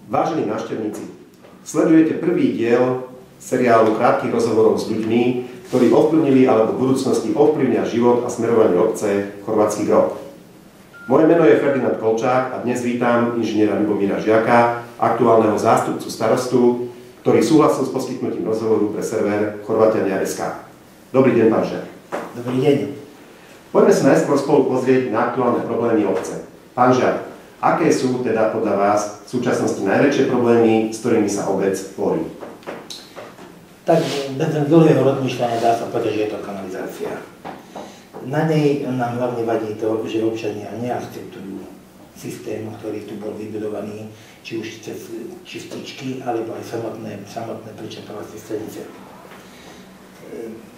Vážení návštevníci, sledujete prvý diel seriálu krátkych rozhovorov s ľuďmi, ktorí ovplyvnili alebo v budúcnosti ovplyvnia život a smerovanie obce Chorvátsky Grob. Moje meno je Ferdinand Kolčák a dnes vítam inžiniera Ľubomíra Žiaka, aktuálneho zástupcu starostu, ktorý súhlasil s poskytnutím rozhovoru pre server Chorvatiania.sk. Dobrý deň, pán Žiak. Dobrý deň. Poďme sa najskôr spolu pozrieť na aktuálne problémy obce. Pán Žiak, aké sú teda podľa vás v súčasnosti najväčšie problémy, s ktorými sa obec borí? Tak bez dlhého rozmýšľania dá sa povedať, že je to kanalizácia. Na nej nám hlavne vadí to, že občania neakceptujú systém, ktorý tu bol vybudovaný, či už cez čističky, alebo aj samotné prečerpávacie stanice.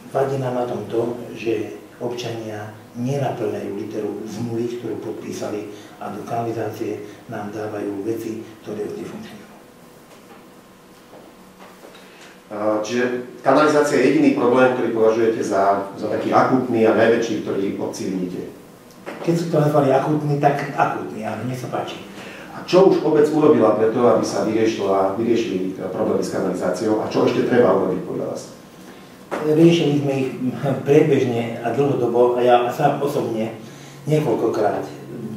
Vadí nám na tom to, že občania nenaplňajú literu zmluvy, ktorú podpísali, a do kanalizácie nám dávajú veci, ktoré už nefunkčujú. Čiže kanalizácia je jediný problém, ktorý považujete za taký akútny a najväčší, ktorý v obci vidíte? Keď sú to nazvali akútny, tak akútny, áno, mne sa páči. A čo už obec urobila preto, aby sa vyriešili problémy s kanalizáciou, a čo ešte treba urobiť podľa vás? Riešili sme ich priebežne a dlhodobo, a ja sám osobne niekoľkokrát.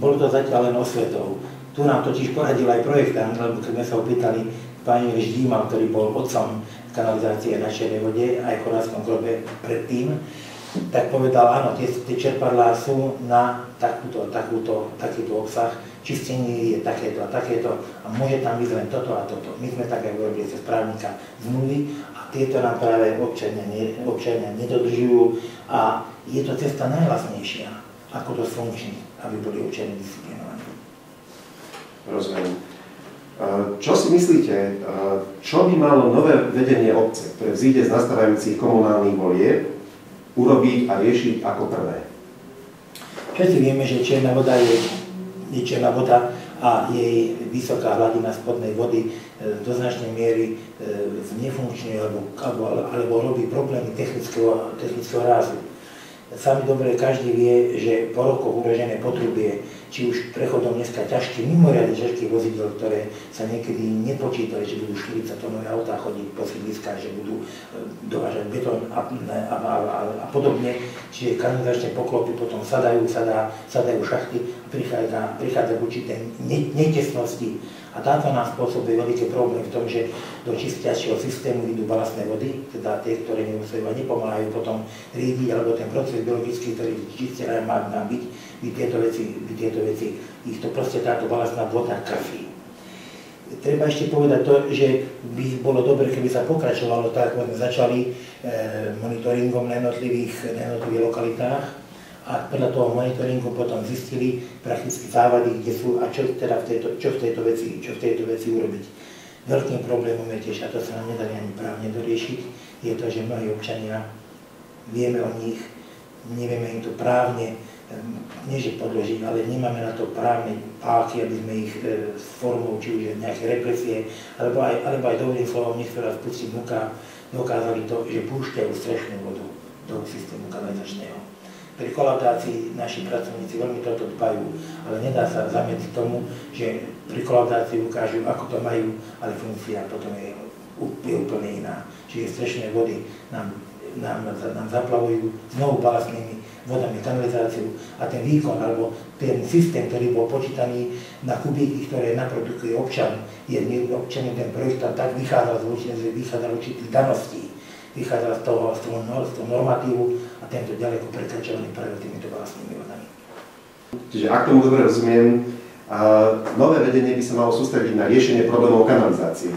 Bolo to zatiaľ len osvetou. Tu nám totiž poradil aj projektant, lebo keď sme sa opýtali pani Ždíma, ktorý bol otcom kanalizácie na Čiernej Vode aj v Chorvátskom Grobe predtým, tak povedal, áno, tie čerpadlá sú na takýto obsah, čistenie je takéto a takéto a môže tam byť len toto a toto. My sme tak aj urobili cez právnika zmluvy a tieto nám práve občania nedodržujú a je to cesta najlacnejšia, ako to sfunkční, aby boli občania disciplinovaní. Rozumiem. Čo si myslíte, čo by malo nové vedenie obce, ktoré vzíde z nastávajúcich komunálnych volieb, urobiť a riešiť ako prvé? Všetci vieme, že čierna voda je čierna voda a jej vysoká hladina spodnej vody do značnej miery nefunkčne alebo robí problémy technického rázu. Sami dobre každý vie, že po rokoch uložené potrubie, či už prechodom dneska ťažkých, mimoriadne ťažkých vozidel, ktoré sa niekedy nepočítali, že budú 40-tonové autá chodiť po sídliskách, že budú dovážať betón a podobne, čiže kanalizačné poklopy potom sadajú šachty a prichádza k určité netesnosti. A táto nám spôsobuje veľký problém v tom, že do čistiačieho systému idú balastné vody, teda tie, ktoré nemusí a nepomáhajú potom riediť, alebo ten proces biologický, ktorý čistia má byť, by tieto veci, ich to proste táto balastná voda krví. Treba ešte povedať to, že by bolo dobre, keby sa pokračovalo tak, ako sme začali monitoringom na jednotlivých lokalitách, a podľa toho monitoringu potom zistili prakticky závady, kde sú a čo v tejto veci urobiť. Veľkým problémom je tiež, a to sa nám nedá ani právne doriešiť, je to, že mnohí občania, vieme o nich, nevieme im to právne, nie že podložiť, ale nemáme na to právne páky, aby sme ich s formou, či už nejaké represie, alebo aj dobrým slovom niektorá spustiť dokázali to, že púšťajú strašnú vodu do systému kanalizačného. Pri kolaudácii naši pracovníci veľmi toto dbajú, ale nedá sa zamedziť tomu, že pri kolaudácii ukážu, ako to majú, ale funkcia potom je úplne iná. Čiže strešné vody nám zaplavujú znovu balastnými vodami kanalizáciu a ten výkon, alebo ten systém, ktorý bol počítaný na kubíky, ktoré naprodukuje občan, občanom ten projektant tak vychádzal z určitých daností, vychádza z toho normatívu a tento ďaleko prekračovaný práve týmito vlastnými vodami. Čiže ak tomu dobre rozumiem, nové vedenie by sa malo sústrediť na riešenie problémov kanalizácie.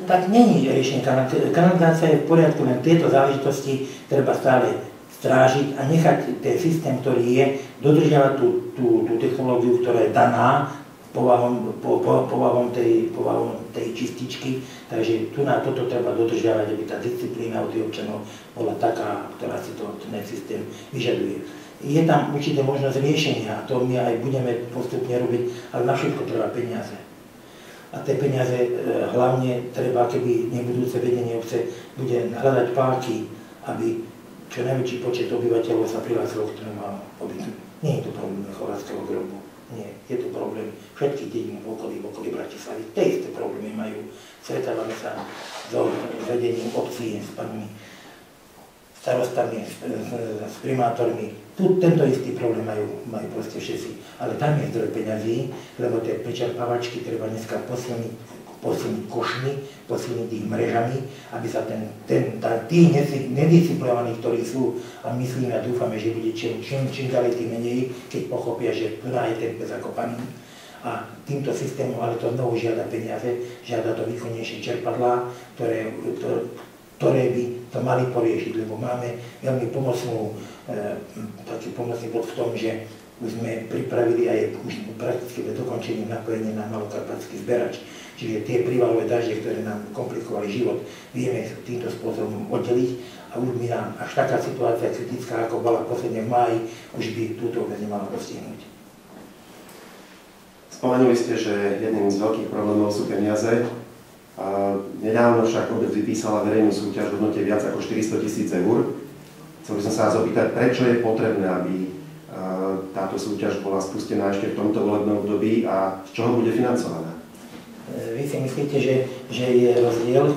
Tak není riešenie kanalizácie, je v poriadku, len tieto záležitosti treba stále strážiť a nechať ten systém, ktorý je, dodržiavať tú technológiu, ktorá je daná povahom tej čističky, takže tu na toto treba dodržiavať, aby tá disciplína od tých občanov bola taká, ktorá si ten systém vyžaduje. Je tam určité možnosť riešenia, a to my aj budeme postupne robiť, ale na všetko treba peniaze. A tie peniaze hlavne treba, keby nebudúce vedenie obce bude hľadať páky, aby čo najväčší počet obyvateľov sa prihlásilo k tomu pobytu. Nie je to problém Chorvátskeho Grobu. Nie, je to problém všetkých dedín v okolí Bratislavy. Tie isté problémy majú. Stretávame sa so vedením obcí, s panmi starostami, s primátormi. Tu tento istý problém majú proste všetci. Ale tam je zdroj peňazí, lebo tie prečerpávačky treba dneska posilniť košmi, posilniť ich mrežami, aby sa tí nedisciplinovaní, ktorí sú, a myslíme a dúfame, že bude čím ďalej tým menej, keď pochopia, že tu je ten pes zakopaný. A týmto systémom, ale to znovu žiada peniaze, žiada to výkonnejšie čerpadlá, ktoré by to mali poriešiť, lebo máme veľmi taký pomocný bod v tom, že už sme pripravili aj už prakticky do dokončenia napojenie na malokarpatský zberač. Čiže tie prívalové dažde, ktoré nám komplikovali život, vieme týmto spôsobom oddeliť a už by nám až taká situácia kritická, ako bola posledne v máji, už by túto vôbec nemala postihnúť. Spomenuli ste, že jedným z veľkých problémov sú peniaze. Nedávno však obec vypísala verejnú súťaž v hodnote viac ako 400 000 eur. Chcel by som sa vás opýtať, prečo je potrebné, aby táto súťaž bola spustená ešte v tomto volebnom období a z čoho bude financovaná? Vy si myslíte, že je rozdiel,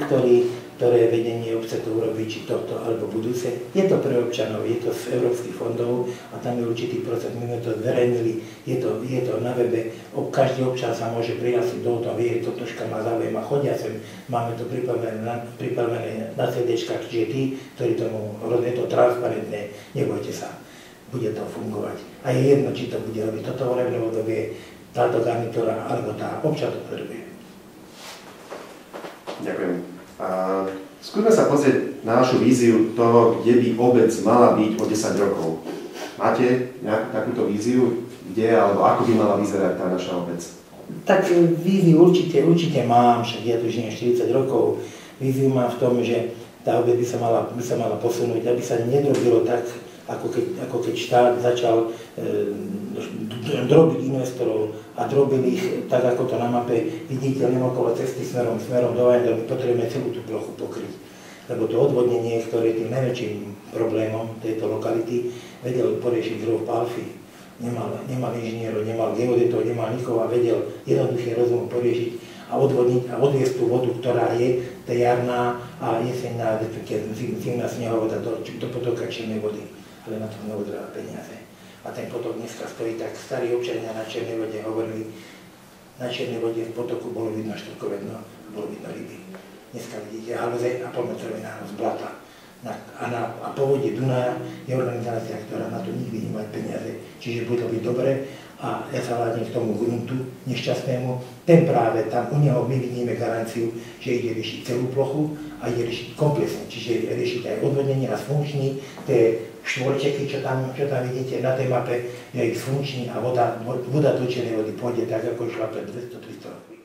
ktoré vedenie obce to urobí, či tohto alebo budúce? Je to pre občanov, je to z európskych fondov a tam je určitý proces, my sme to zverejnili, je to na webe, každý občan sa môže prihlásiť do toho, vie, totožka má záujem a chodia sem, máme to pripravené na CD-čkách, čiže tí, ktorí tomu je to transparentné, nebojte sa, bude to fungovať. A je jedno, či to bude robiť toto volebné obdobie, táto garnitúra, alebo tá občan to potrebuje. Ďakujem. Skúsme sa pozrieť na našu víziu toho, kde by obec mala byť o 10 rokov. Máte nejakú takúto víziu, kde alebo ako by mala vyzerať tá naša obec? Tak víziu určite mám, však ja tu žijem 40 rokov. Víziu mám v tom, že tá obec by sa mala posunúť, aby sa nedrobilo tak, ako keď štát začal drobiť investorov a drobil ich tak, ako to na mape vidíte len okolo cesty smerom do Vajendal, my potrebujeme celú tú plochu pokryť. Lebo to odvodnenie, ktoré je tým najväčším problémom tejto lokality, vedel poriešiť Grof Palfi. Nemal inžinierov, nemal geodetov, nemal nikoho a vedel jednoduchý rozum poriešiť a odvodniť a odviesť tú vodu, ktorá je tá jarná a jesenná, zimná snehová do potoka čiernej vody. Ale na to znovu treba peniaze. A ten potok dneska stojí tak, starí občania na Čiernej vode hovorili, na Čiernej vode v potoku bolo vidno štrkové dno, bolo vidno ryby. Dneska vidíte halúze a polmetrové nános blata. A povodie Dunaja je organizácia, ktorá na to nikdy nemá peniaze. Čiže bude to byť dobre a ja sa vládnem k tomu gruntu nešťastnému. Ten práve tam, u neho my vidíme garanciu, že ide riešiť celú plochu a ide riešiť komplexne. Čiže riešiť aj odvodnenie a sfunkční, tie štvorčeky, čo tam vidíte na tej mape, je ich sfunkční a voda do Čiernej vody pôjde tak, ako išla pred 200-300 rokov.